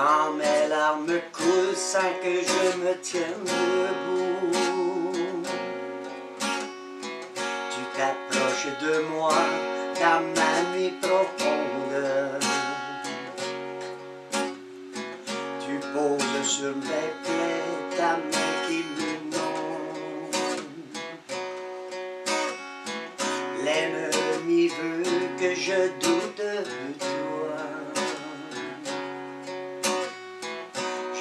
Quand mes larmes coulent sans que je me tienne debout, tu t'approches de moi dans ma nuit profonde. Tu poses sur mes plaies ta main qui m'inonde. L'ennemi veut que je doute de toi.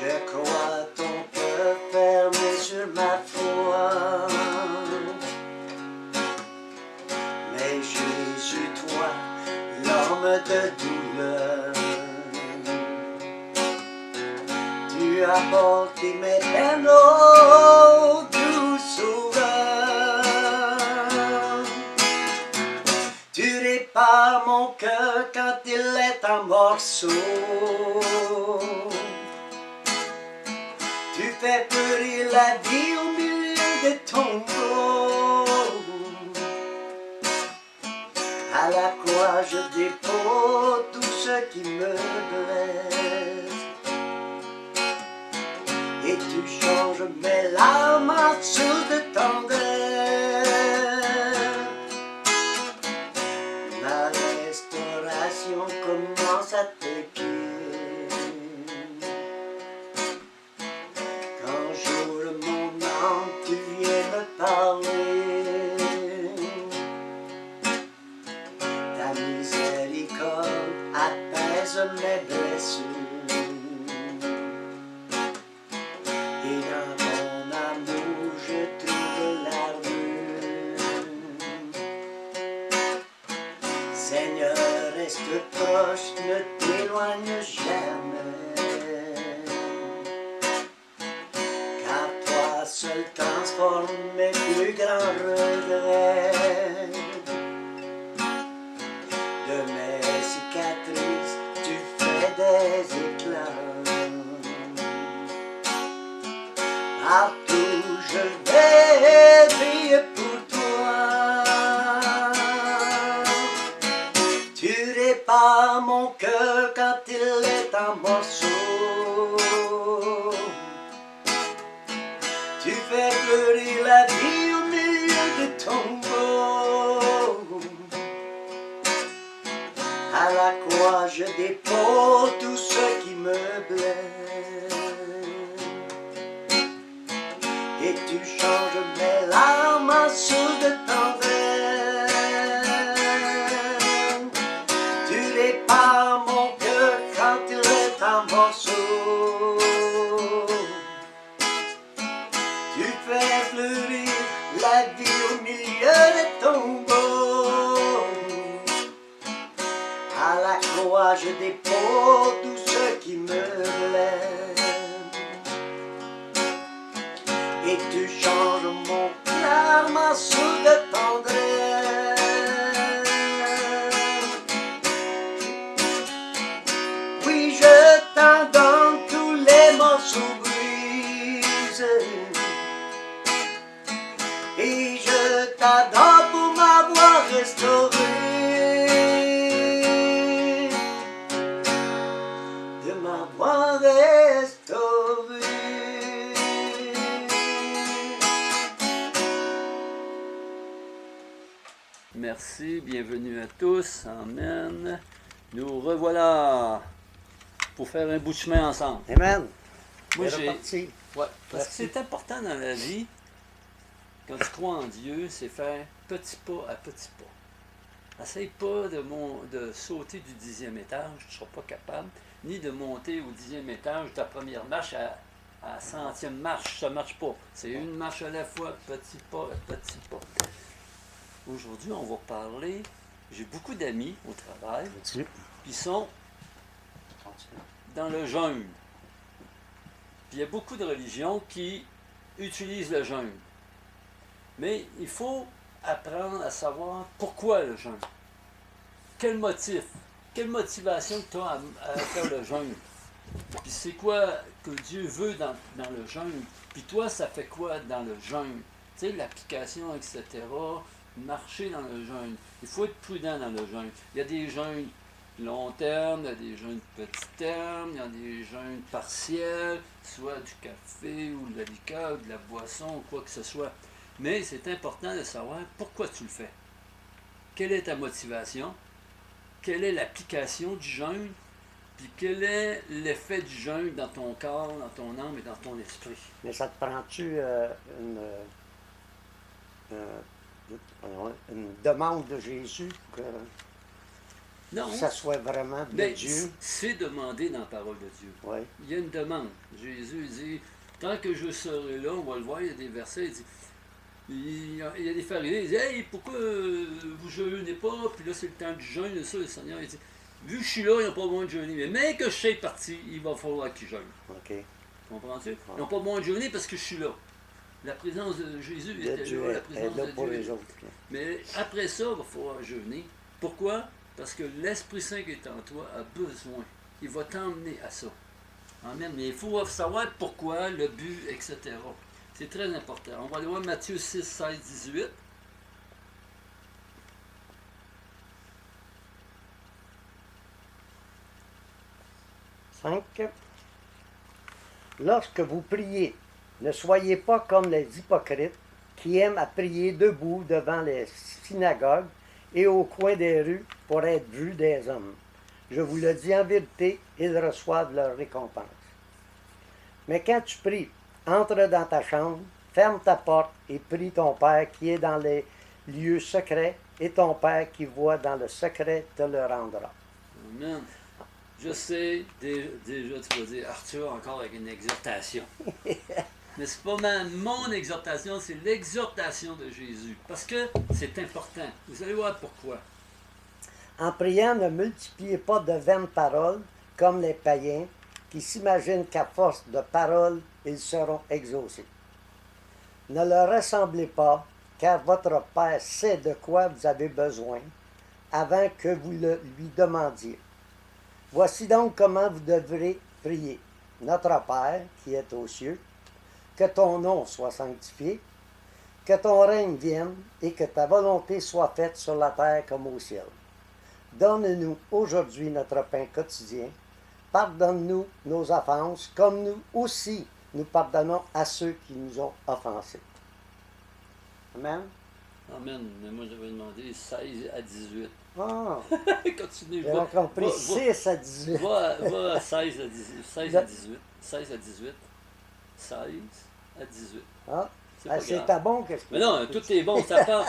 Je crois ton cœur fermé sur ma foi. Mais Jésus, toi, l'homme de douleur, tu as porté mes peines, ô doux sauveur. Tu répares mon cœur quand il est en morceaux. Tu fais fleurir la vie au milieu des tombeaux. À la croix je dépose tout ce qui me blesse. Et tu changes mes larmes en sources de tendresse. Ma restauration commence à tes pieds. Quand j'ouvre mon âme, tu viens me parler. Ta miséricorde apaise mes blessures. Et dans ton amour, je trouve l'armure. Seigneur, reste proche, ne t'éloigne jamais. Car toi seul transforme mes plus grands regrets. De mes cicatrices, tu fais des éclats. Partout je vais briller pour toi. Tu répares mon cœur quand il est en morceaux. Tu fais fleurir la vie au milieu des tombeaux. À la croix je dépose tout ce qui me blesse. Et tu changes mes larmes en sources de tendresse. Tu répares mon cœur quand il est en morceaux. Tu fais fleurir la vie au milieu des tombeaux. À la croix je dépose tout ce qui me blesse. Et tu changes mon larme en sources de tendresse. Oui, je t'en donne tous les morceaux brisés. Et je t'adore pour m'avoir restauré. De m'avoir restauré. Merci, bienvenue à tous, amen. Nous revoilà pour faire un bout de chemin ensemble. Amen. Moi, C'est reparti. Ouais, parce que c'est important dans la vie, quand tu crois en Dieu, c'est faire petit pas à petit pas. Essaye pas de sauter du 10e étage, tu ne seras pas capable, ni de monter au 10e étage, ta première marche à la 100e marche, ça ne marche pas. C'est une marche à la fois, petit pas à petit pas. Aujourd'hui, on va parler, j'ai beaucoup d'amis au travail qui sont dans le jeûne. Puis il y a beaucoup de religions qui utilisent le jeûne. Mais il faut apprendre à savoir pourquoi le jeûne. Quel motif, quelle motivation tu as à faire le jeûne. Puis c'est quoi que Dieu veut dans le jeûne. Puis toi, ça fait quoi dans le jeûne. Tu sais, l'application, etc., marcher dans le jeûne. Il faut être prudent dans le jeûne. Il y a des jeûnes long terme, il y a des jeûnes de petit terme, il y a des jeûnes partiels, soit du café ou de la liqueur, ou de la boisson, ou quoi que ce soit. Mais c'est important de savoir pourquoi tu le fais. Quelle est ta motivation? Quelle est l'application du jeûne? Puis quel est l'effet du jeûne dans ton corps, dans ton âme et dans ton esprit? Mais ça te prend-tu euh, une demande de Jésus pour que Non, ça soit vraiment de mais Dieu? c'est demandé dans la parole de Dieu. Oui. Il y a une demande. Jésus dit, tant que je serai là, on va le voir, il y a des versets, il dit, il y a des pharisiens, ils disent, hey, pourquoi vous jeûnez pas? Puis là, c'est le temps du jeûne, et ça, le Seigneur, il dit, vu que je suis là, ils n'ont pas besoin de jeûner. Mais que je sois parti, il va falloir qu'ils jeûnent. OK. Comprends-tu? Ils n'ont pas besoin de jeûner parce que je suis là. La présence de Jésus De était Dieu là, la est présence là de pour Dieu. les autres. Mais après ça, il va falloir jeûner. Pourquoi? Parce que l'Esprit Saint qui est en toi a besoin. Il va t'emmener à ça. Amen. Mais il faut savoir pourquoi, le but, etc. C'est très important. On va aller voir Matthieu 6, 16, 18. Cinq. Lorsque vous priez, ne soyez pas comme les hypocrites qui aiment à prier debout devant les synagogues et au coin des rues pour être vus des hommes. Je vous le dis en vérité, ils reçoivent leur récompense. Mais quand tu pries, entre dans ta chambre, ferme ta porte et prie ton Père qui est dans les lieux secrets, et ton Père qui voit dans le secret te le rendra. Amen. Je sais, déjà tu vas dire, Arthur, encore avec une exhortation. Mais c'est pas mon exhortation, c'est l'exhortation de Jésus. Parce que c'est important. Vous allez voir pourquoi. En priant, ne multipliez pas de vaines paroles comme les païens qui s'imaginent qu'à force de paroles, ils seront exaucés. Ne leur ressemblez pas, car votre Père sait de quoi vous avez besoin avant que vous le lui demandiez. Voici donc comment vous devrez prier. Notre Père qui est aux cieux, que ton nom soit sanctifié, que ton règne vienne et que ta volonté soit faite sur la terre comme au ciel. Donne-nous aujourd'hui notre pain quotidien. Pardonne-nous nos offenses, comme nous aussi nous pardonnons à ceux qui nous ont offensés. Amen. Amen. Mais moi, j'avais demandé 16 à 18. Ah, Continue. j'avais compris 6 à 18. Va à 16 à 18. 16 à 18. 16 à 18. 16 à 18. Ah, C'est pas c'est grave. pas bon que je Mais non, tout est bon. Ça part,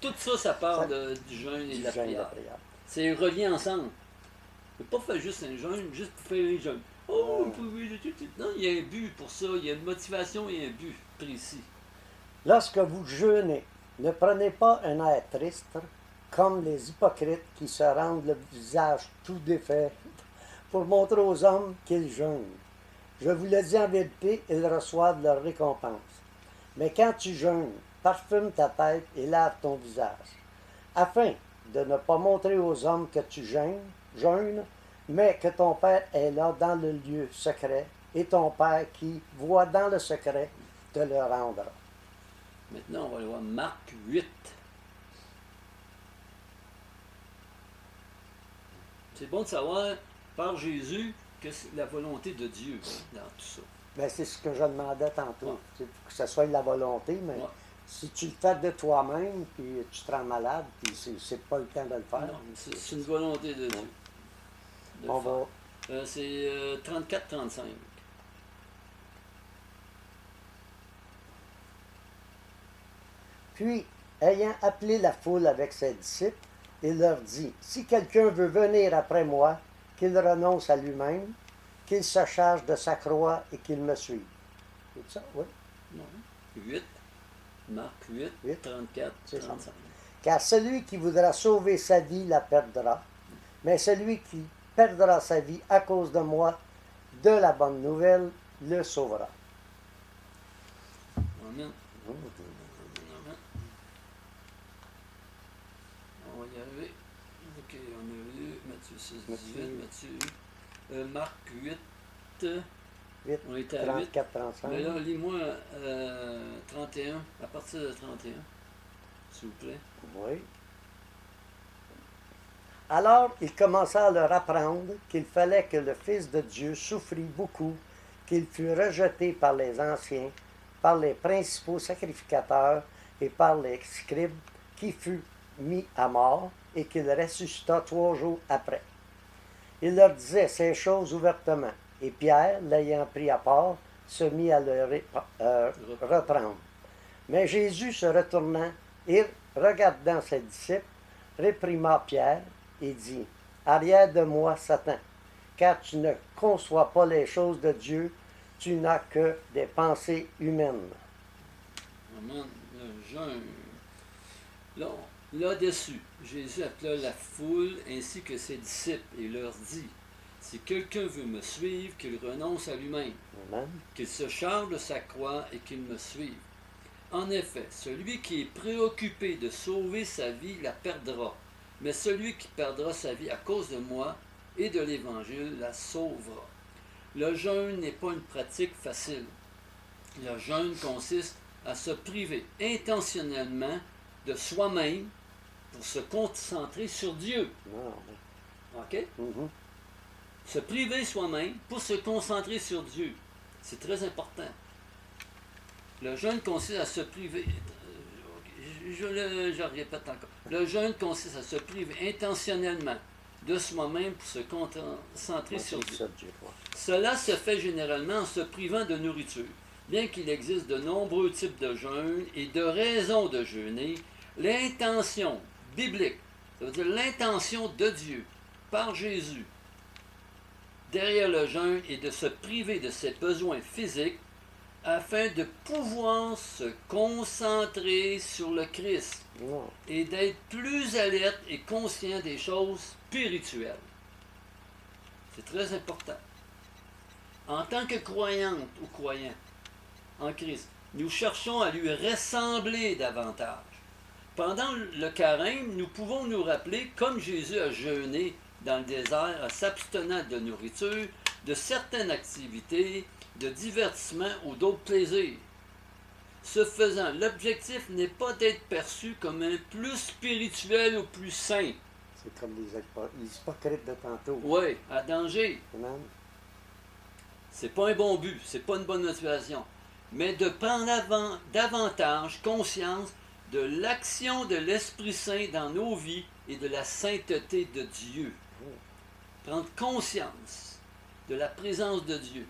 tout ça, ça part du jeûne et de la jeûne de prière. prière. C'est relié ensemble. Ne pas faire juste un jeûne, juste pour faire un jeûne. Oh, non, il y a un but pour ça. Il y a une motivation et un but précis. Lorsque vous jeûnez, ne prenez pas un air triste, comme les hypocrites qui se rendent le visage tout défait pour montrer aux hommes qu'ils jeûnent. Je vous le dis en vérité, ils reçoivent leur récompense. Mais quand tu jeûnes, parfume ta tête et lave ton visage, afin de ne pas montrer aux hommes que tu jeûnes, mais que ton Père est là dans le lieu secret, et ton Père qui voit dans le secret te le rendra. Maintenant, on va aller voir Marc 8. C'est bon de savoir, par Jésus, que c'est la volonté de Dieu dans tout ça. Ben, c'est ce que je demandais tantôt. Ouais. C'est que ce soit la volonté, mais Ouais. si tu le fais de toi-même, puis tu te rends malade, puis c'est pas le temps de le faire. Non, c'est une volonté de Dieu. De le On faire. va. C'est 34-35. Puis, ayant appelé la foule avec ses disciples, il leur dit, si quelqu'un veut venir après moi, qu'il renonce à lui-même, qu'il se charge de sa croix et qu'il me suive. C'est ça, oui. Non. 8. Marc 8, 8. 34, C'est ça. 35. Car celui qui voudra sauver sa vie la perdra, mais celui qui perdra sa vie à cause de moi, de la bonne nouvelle, le sauvera. Amen. Amen. On va y arriver. Ok, on a vu Matthieu 6, 18, Matthieu. Marc 8. 8, On était à 8. 34, 35. Mais là, lis-moi 31, à partir de 31, s'il vous plaît. Oui. Alors il commença à leur apprendre qu'il fallait que le Fils de Dieu souffrit beaucoup, qu'il fût rejeté par les anciens, par les principaux sacrificateurs et par les scribes, qui fut mis à mort et qu'il ressuscita 3 jours après. Il leur disait ces choses ouvertement, et Pierre, l'ayant pris à part, se mit à le reprendre. Mais Jésus, se retournant et regardant ses disciples, réprima Pierre et dit, « Arrière de moi, Satan, car tu ne conçois pas les choses de Dieu, tu n'as que des pensées humaines. » Amen. Le jeûne. Là-dessus, Jésus appela la foule ainsi que ses disciples et leur dit, « Si quelqu'un veut me suivre, qu'il renonce à lui-même, Amen. qu'il se charge de sa croix et qu'il me suive. En effet, celui qui est préoccupé de sauver sa vie la perdra, mais celui qui perdra sa vie à cause de moi et de l'Évangile la sauvera. » Le jeûne n'est pas une pratique facile. Le jeûne consiste à se priver intentionnellement de soi-même pour se concentrer sur Dieu. Non. OK? Se priver soi-même pour se concentrer sur Dieu. C'est très important. Le jeûne consiste à se priver. Je répète encore. Le jeûne consiste à se priver intentionnellement de soi-même pour se concentrer sur Dieu. Cela se fait généralement en se privant de nourriture. Bien qu'il existe de nombreux types de jeûnes et de raisons de jeûner, l'intention biblique, ça veut dire l'intention de Dieu par Jésus, derrière le jeûne est de se priver de ses besoins physiques afin de pouvoir se concentrer sur le Christ et d'être plus alerte et conscient des choses spirituelles. C'est très important. En tant que croyante ou croyant en Christ, nous cherchons à lui ressembler davantage. Pendant le carême, nous pouvons nous rappeler, comme Jésus a jeûné dans le désert en s'abstenant de nourriture, de certaines activités, de divertissement ou d'autres plaisirs. Ce faisant, l'objectif n'est pas d'être perçu comme un plus spirituel ou plus saint. C'est comme les hypocrites de tantôt. Oui, à danger. Amen. C'est pas un bon but, c'est pas une bonne motivation. Mais de prendre davantage conscience de l'action de l'Esprit Saint dans nos vies et de la sainteté de Dieu. Prendre conscience de la présence de Dieu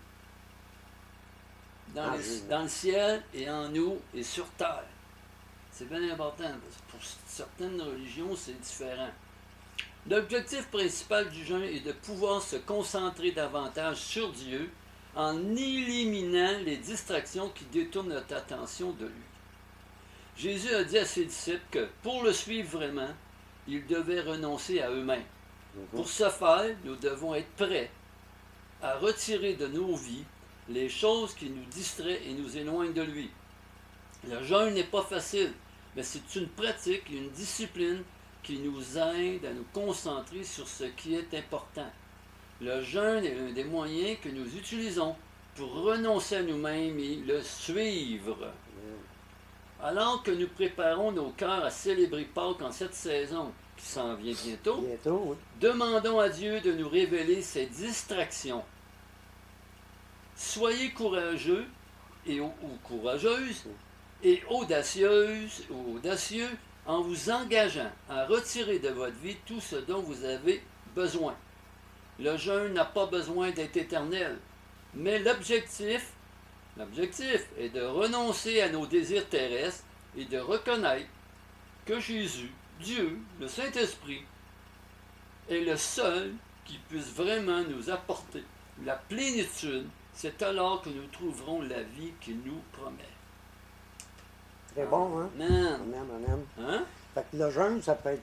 dans le ciel et en nous et sur terre. C'est bien important, parce que pour certaines religions, c'est différent. L'objectif principal du jeûne est de pouvoir se concentrer davantage sur Dieu en éliminant les distractions qui détournent notre attention de lui. Jésus a dit à ses disciples que pour le suivre vraiment, ils devaient renoncer à eux-mêmes. Pour ce faire, nous devons être prêts à retirer de nos vies les choses qui nous distraient et nous éloignent de lui. Le jeûne n'est pas facile, mais c'est une pratique, une discipline qui nous aide à nous concentrer sur ce qui est important. Le jeûne est l'un des moyens que nous utilisons pour renoncer à nous-mêmes et le suivre. Alors que nous préparons nos cœurs à célébrer Pâques en cette saison qui s'en vient bientôt, Oui. demandons à Dieu de nous révéler ses distractions. Soyez courageux ou courageuses et audacieuses ou audacieux en vous engageant à retirer de votre vie tout ce dont vous avez besoin. Le jeûne n'a pas besoin d'être éternel, mais l'objectif est de renoncer à nos désirs terrestres et de reconnaître que Jésus, Dieu, le Saint-Esprit, est le seul qui puisse vraiment nous apporter la plénitude. C'est alors que nous trouverons la vie qu'il nous promet. Très bon, hein? Amen. Amen. Hein? Fait que le jeûne, ça peut être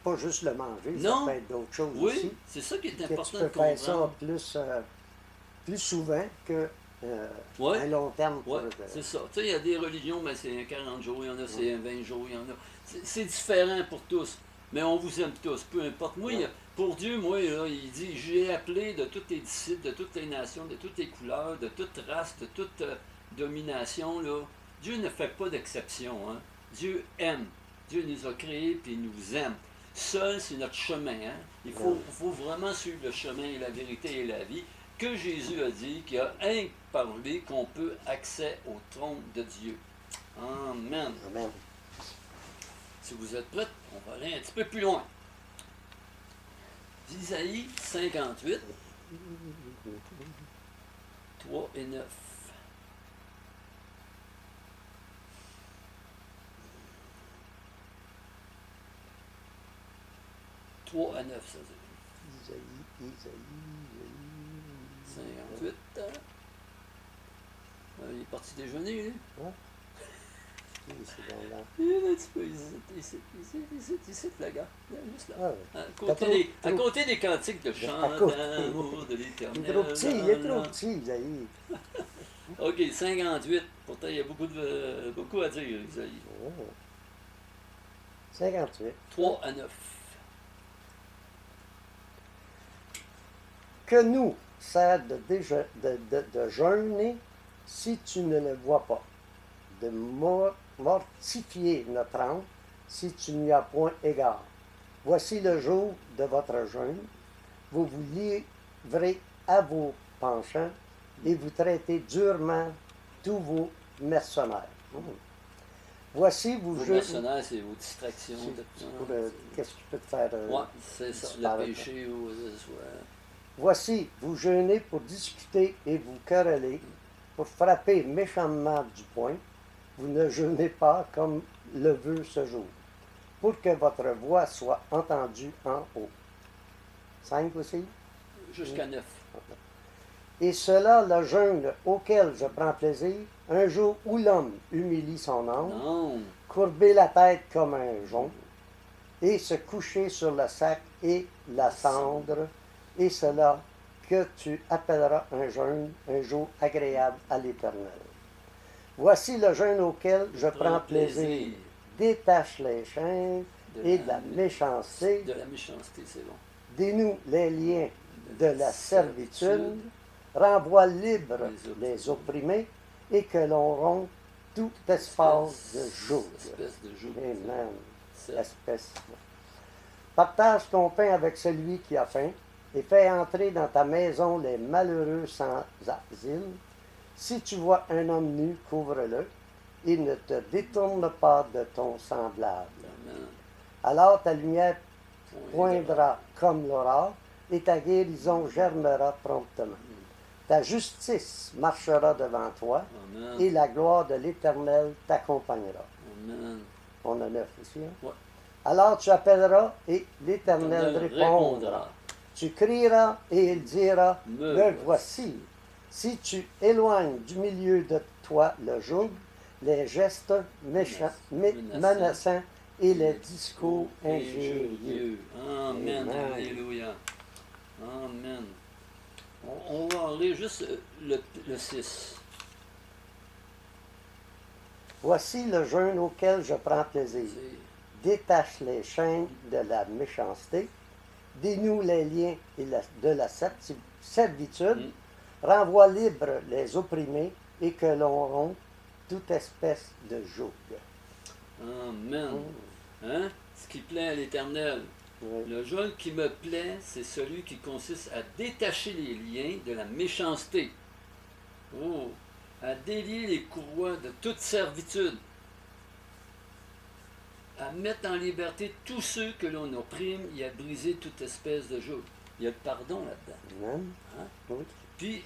pas juste le manger, Non. ça peut être d'autres choses Oui, aussi. c'est ça qui est Que important tu de peux faire comprendre. ça plus souvent que Ouais. à long terme. Oui, c'est ça. Tu sais, il y a des religions, mais c'est un 40 jours, il y en a, c'est un 20 jours, il y en a. C'est différent pour tous, mais on vous aime tous, peu importe. Moi, pour Dieu, moi, là, il dit, j'ai appelé de tous les disciples, de toutes les nations, de toutes les couleurs, de toute race, de toute domination, là. Dieu ne fait pas d'exception, hein. Dieu aime. Dieu nous a créés, puis il nous aime. seul, c'est notre chemin. Hein? Il faut vraiment suivre le chemin et la vérité et la vie, que Jésus a dit qu'il y a un par lui qu'on peut accès au trône de Dieu. Amen. Amen. Si vous êtes prêts, on va aller un petit peu plus loin. Isaïe 58, 3 et 9. 3 à 9, ça dit. Isaïe. 58. Il est parti déjeuner, lui. Ouais. Oui, c'est dans là. Il est un petit peu ici, le gars. Juste là. Ah, ouais. À côté des cantiques de chant À côté. d'amour de Il l'éternel. est trop petit, il est trop petit, Isaïe. OK, 58. Pourtant, il y a beaucoup à dire, Isaïe. Oh. 58. 3 à 9. Que nous sert de jeûner si tu ne le vois pas, de mortifier notre âme si tu n'y as point égard. Voici le jour de votre jeûne. Vous vous livrez à vos penchants et vous traitez durement tous vos mercenaires. Voici vous Vos jeûnez. mercenaires, c'est vos distractions. Qu'est-ce que tu peux te faire? Ouais, c'est ça, le péché ou Voici, vous jeûnez pour discuter et vous quereller, pour frapper méchamment du poing. Vous ne jeûnez pas comme le veut ce jour, pour que votre voix soit entendue en haut. 5 aussi. jusqu'à 9. Et cela, le jeûne auquel je prends plaisir, un jour où l'homme humilie son âme, Non. courber la tête comme un jonc, et se coucher sur le sac et la cendre, et cela que tu appelleras un jeûne, un jour agréable à l'Éternel. Voici le jeûne auquel je prends plaisir. Détache les chaînes et de la méchanceté. De la méchanceté, c'est bon. Dénoue les liens de la servitude. Renvoie libre les opprimés et que l'on rompe tout espace de joug. Espèce de joug. Amen. C'est- Espèce. Partage ton pain avec celui qui a faim et fais entrer dans ta maison les malheureux sans asile. Si tu vois un homme nu, couvre-le et ne te détourne pas de ton semblable. Amen. Alors ta lumière Point poindra comme l'aurore et ta guérison germera promptement. Ta justice marchera devant toi Amen. et la gloire de l'Éternel t'accompagnera. Amen. On a 9 ici. Hein? Ouais. Alors tu appelleras et l'Éternel répondra. Tu crieras et il dira, me voici. Si tu éloignes du milieu de toi le joug, les gestes menaçants et les discours injurieux. Amen. Amen. Alléluia. Amen. On va enlever juste le 6. Voici le jeûne auquel je prends plaisir. Détache les chaînes de la méchanceté, dénoue les liens de la servitude, renvoie libre les opprimés et que l'on rompe toute espèce de joug. Amen. Hein? Ce qui plaît à l'Éternel. Oui. Le jeûne qui me plaît, c'est celui qui consiste à détacher les liens de la méchanceté. Oh! À délier les courroies de toute servitude. À mettre en liberté tous ceux que l'on opprime et à briser toute espèce de joug. Il y a le pardon là-dedans. Amen. Hein? Oui. Puis,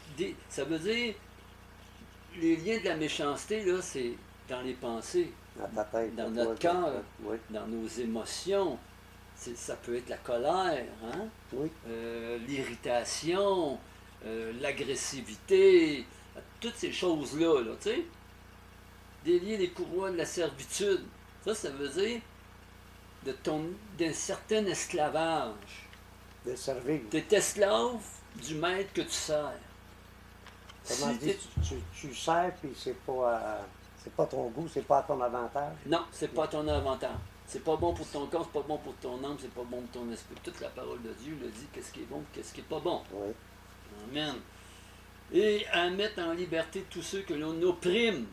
ça veut dire, les liens de la méchanceté, là, c'est dans les pensées, Dans ta tête, dans toi, notre cœur, oui. dans nos émotions. Ça peut être la colère, hein? Oui. L'irritation, l'agressivité, toutes ces choses-là, là, tu sais. Délier les courroies de la servitude. Ça veut dire d'un certain esclavage. De servir. Tu es esclave du maître que tu sers. Comment Si dire, tu sers, puis c'est pas ton goût, c'est pas à ton avantage. Non, c'est pas ton avantage. C'est pas bon pour ton corps, c'est pas bon pour ton âme, c'est pas bon pour ton esprit. Toute la parole de Dieu le dit, qu'est-ce qui est bon, qu'est-ce qui est pas bon. Oui. Amen. Et à mettre en liberté tous ceux que l'on opprime.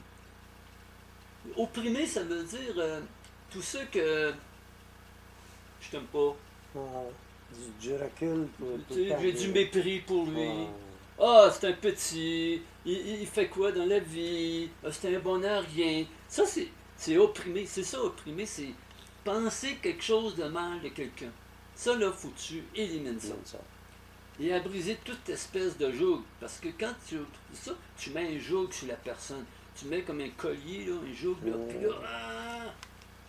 Opprimer, ça veut dire tous ceux que je t'aime pas. Du recul. Tu sais, j'ai du mépris pour lui. Ah, c'est un petit, il fait quoi dans la vie? Ah, c'est un bon à rien. Ça, c'est opprimer. C'est ça, opprimer, c'est penser quelque chose de mal de quelqu'un. Ça, là, faut que tu élimines ça. Et à briser toute espèce de joug. Parce que quand ça, tu mets un joug sur la personne. Tu mets comme un collier, là, un joug, là, puis là,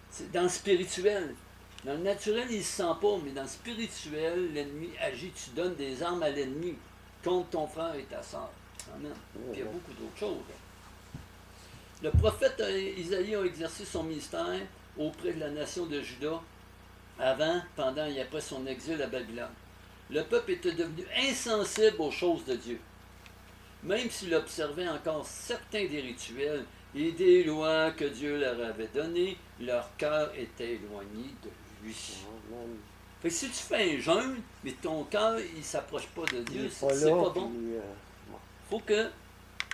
c'est dans le spirituel. Dans le naturel, il ne se sent pas, mais dans le spirituel, l'ennemi agit. Tu donnes des armes à l'ennemi contre ton frère et ta soeur. Amen. Puis il y a beaucoup d'autres choses. Le prophète Isaïe a exercé son ministère auprès de la nation de Juda avant, pendant et après son exil à Babylone. Le peuple était devenu insensible aux choses de Dieu. Même s'il observait encore certains des rituels et des lois que Dieu leur avait données, leur cœur était éloigné de lui. Fait que si tu fais un jeûne, mais ton cœur, il ne s'approche pas de Dieu, c'est pas bon. Faut que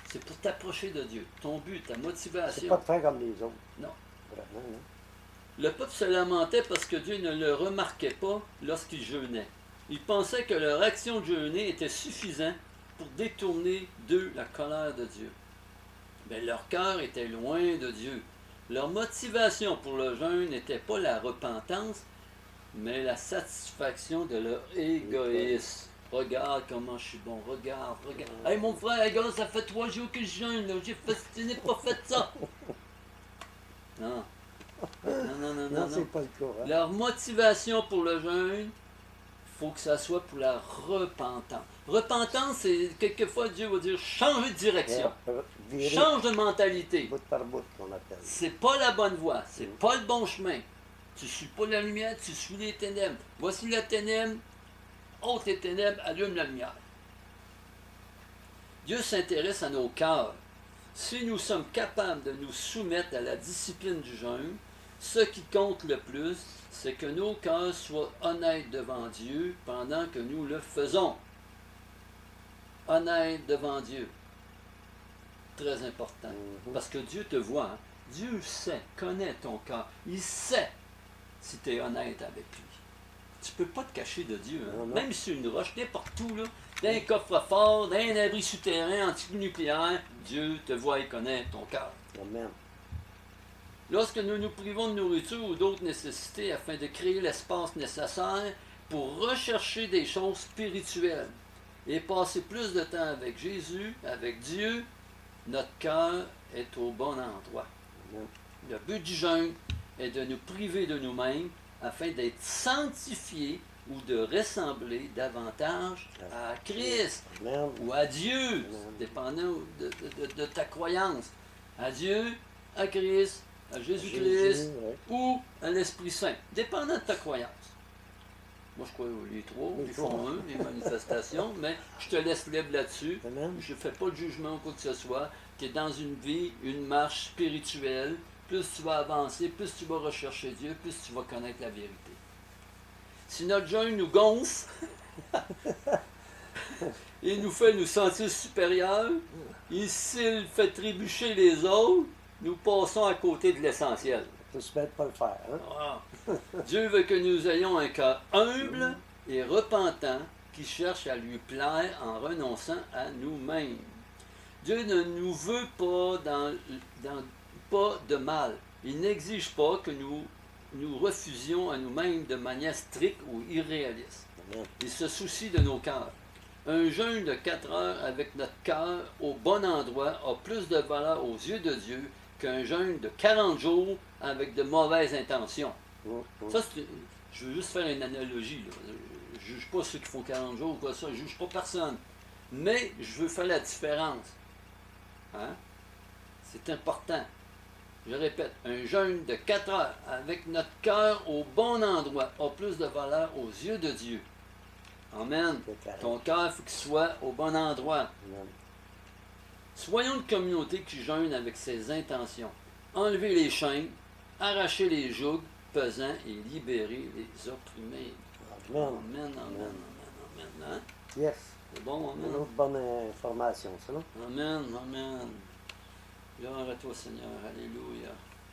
c'est pour t'approcher de Dieu. Ton but, ta motivation. C'est pas de faire comme les autres. Non. Vraiment, non. Le peuple se lamentait parce que Dieu ne le remarquait pas lorsqu'il jeûnait. Il pensait que leur action de jeûner était suffisante pour détourner d'eux la colère de Dieu. Mais leur cœur était loin de Dieu. Leur motivation pour le jeûne n'était pas la repentance, mais la satisfaction de leur égoïsme. Regarde comment je suis bon, regarde. Hey mon frère, regarde, ça fait 3 jours que je jeûne, là. Je n'ai pas fait ça. Non. Non. C'est pas le cas. Hein? Leur motivation pour le jeûne, il faut que ça soit pour la repentance. Repentance, c'est quelquefois Dieu va dire changer de direction. Change de mentalité. Bout par bout qu'on appelle. C'est pas la bonne voie, c'est pas le bon chemin. Tu ne suis pas la lumière, tu suis les ténèbres. Voici la ténèbre, ôte les ténèbres, allume la lumière. Dieu s'intéresse à nos cœurs. Si nous sommes capables de nous soumettre à la discipline du jeûne, ce qui compte le plus, c'est que nos cœurs soient honnêtes devant Dieu pendant que nous le faisons. Honnêtes devant Dieu. Très important. Parce que Dieu te voit. Hein? Dieu sait, connaît ton cœur. Il sait si tu es honnête avec lui. Tu ne peux pas te cacher de Dieu. Hein? Même sur une roche, n'importe où, là, dans un coffre-fort, dans un abri souterrain, antinucléaire, Dieu te voit et connaît ton cœur. Amen. Lorsque nous nous privons de nourriture ou d'autres nécessités afin de créer l'espace nécessaire pour rechercher des choses spirituelles et passer plus de temps avec Jésus, avec Dieu, notre cœur est au bon endroit. Amen. Le but du jeûne est de nous priver de nous-mêmes afin d'être sanctifiés ou de ressembler davantage à Christ Amen. ou à Dieu, dépendant de ta croyance. À Dieu, à Christ, à Jésus-Christ ou à l'Esprit Saint, dépendant de ta croyance. Moi, je crois les trois, ils font un, les manifestations, mais je te laisse libre là-dessus. Amen. Je ne fais pas de jugement ou quoi que ce soit. Tu es dans une vie, une marche spirituelle. Plus tu vas avancer, plus tu vas rechercher Dieu, plus tu vas connaître la vérité. Si notre jeûne nous gonfle et nous fait nous sentir supérieurs, et s'il fait trébucher les autres, nous passons à côté de l'essentiel. Tu ne se mets pas le faire. Hein? Ah. Dieu veut que nous ayons un cœur humble et repentant qui cherche à lui plaire en renonçant à nous-mêmes. Dieu ne nous veut pas pas de mal. Il n'exige pas que nous refusions à nous-mêmes de manière stricte ou irréaliste. Il se soucie de nos cœurs. Un jeûne de 4 heures avec notre cœur au bon endroit a plus de valeur aux yeux de Dieu qu'un jeûne de 40 jours avec de mauvaises intentions. Ça, je veux juste faire une analogie. Là. Je ne juge pas ceux qui font 40 jours ou quoi ça, je ne juge pas personne. Mais je veux faire la différence. Hein? C'est important. Je répète, un jeûne de 4 heures avec notre cœur au bon endroit a plus de valeur aux yeux de Dieu. Amen. Ton cœur, il faut qu'il soit au bon endroit. Amen. Soyons une communauté qui jeûne avec ses intentions. Enlever les chaînes, arracher les jougs pesants et libérer les opprimés. Amen. Amen, amen, amen, amen. Hein? Yes. C'est bon, Une amen. autre bonne information, ça, non? Amen, amen. Gloire à toi, Seigneur. Alléluia.